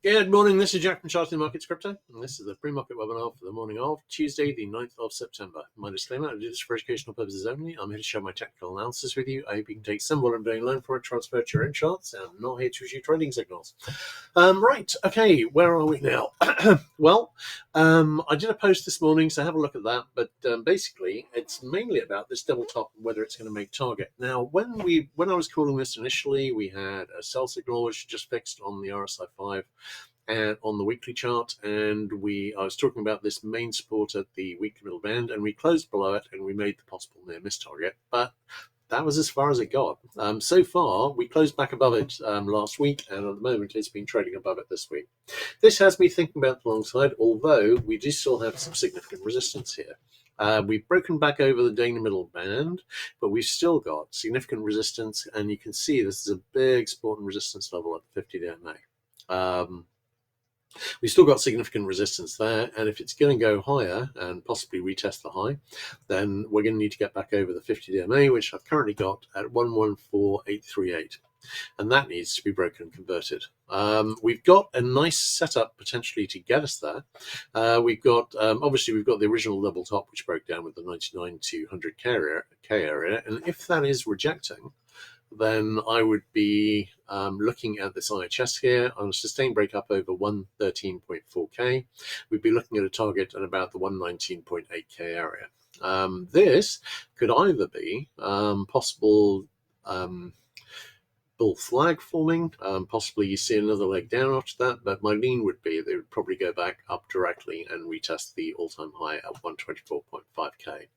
Good morning, this is Jack from Charting Markets Crypto, and this is the pre-market webinar for the morning of Tuesday, the 9th of September. My disclaimer, I do this for educational purposes only. I'm here to share my technical analysis with you. I hope you can take some what I'm doing, learn from it, transfer to your own charts, and I'm not here to issue trading signals. Right, okay, where are we now? Well, I did a post this morning, so have a look at that, but basically, it's mainly about this double top and whether it's going to make target. Now, when I was calling this initially, we had a sell signal, which just fixed on the RSI 5, and on the weekly chart, and I was talking about this main support at the weekly middle band, and we closed below it, and we made the possible near miss target, but that was as far as it got. So far, we closed back above it last week, and at the moment, it's been trading above it this week. This has me thinking about the long side, although we do still have some significant resistance here. We've broken back over the daily middle band, but we've still got significant resistance, and you can see this is a big support and resistance level at the 50-day MA. We've still got significant resistance there, and if it's going to go higher and possibly retest the high, then we're going to need to get back over the 50 DMA, which I've currently got at 114838, and that needs to be broken and converted. We've got a nice setup potentially to get us there. We've got obviously we've got the original double top, which broke down with the 99 to 100K area, and if that is rejecting, then I would be looking at this IHS here on a sustained break up over 113.4K. We'd be looking at a target at about the 119.8K area. This could either be possible bull flag forming, possibly you see another leg down after that, but my lean would be they would probably go back up directly and retest the all-time high at 124.5K.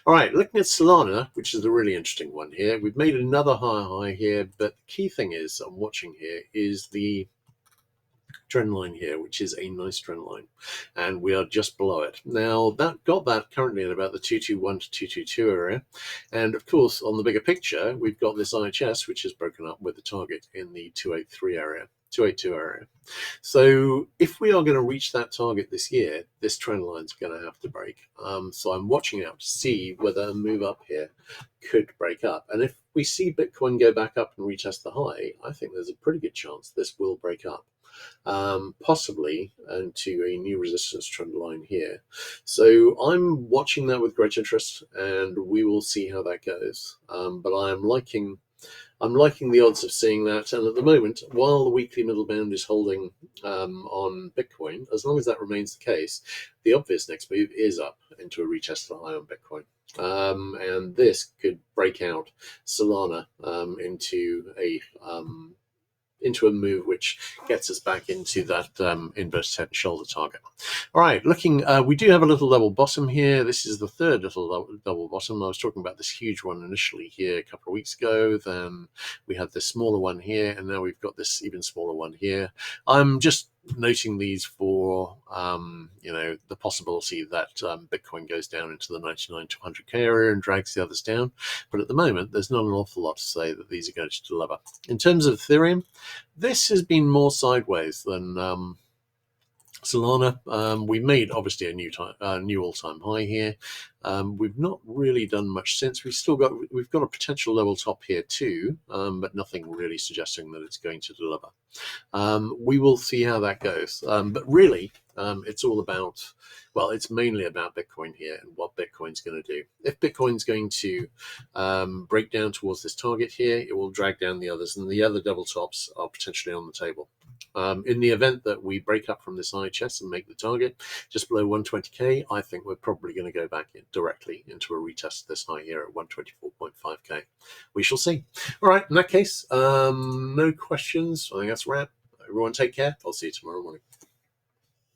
All right, looking at Solana, which is a really interesting one here. We've made another high here, but the key thing is I'm watching here is the trend line here, which is a nice trend line, and we are just below it. Now that got that currently at about the 221 to 222 area, and of course on the bigger picture we've got this IHS which is broken up with the target in the 282 area. So if we are going to reach that target this year, this trend line is going to have to break. So I'm watching out to see whether a move up here could break up, and if we see Bitcoin go back up and retest the high, I think there's a pretty good chance this will break up. Possibly into a new resistance trend line here. So I'm watching that with great interest, and we will see how that goes. But I'm liking the odds of seeing that. And at the moment, while the weekly middle band is holding on Bitcoin, as long as that remains the case, the obvious next move is up into a retest of the high on Bitcoin. And this could break out Solana into a move which gets us back into that inverted head and shoulder target. All right, we do have a little double bottom here. This is the third little double bottom. I was talking about this huge one initially here a couple of weeks ago. Then we had this smaller one here, and now we've got this even smaller one here. I'm just noting these for the possibility that Bitcoin goes down into the 99 to 100K area and drags the others down. But at the moment, there's not an awful lot to say that these are going to deliver. In terms of Ethereum, this has been more sideways than Solana. We made obviously a new all-time high here. We've not really done much since. We've got a potential level top here too, but nothing really suggesting that it's going to deliver. We will see how that goes. But really, it's all about, it's mainly about Bitcoin here and what Bitcoin's going to do. If Bitcoin's going to break down towards this target here, it will drag down the others, and the other double tops are potentially on the table. In the event that we break up from this IHS and make the target just below 120K, I think we're probably going to go back directly into a retest of this high here at 124.5K. We shall see. All right, in that case, no questions. I think that's a wrap. Everyone take care. I'll see you tomorrow morning.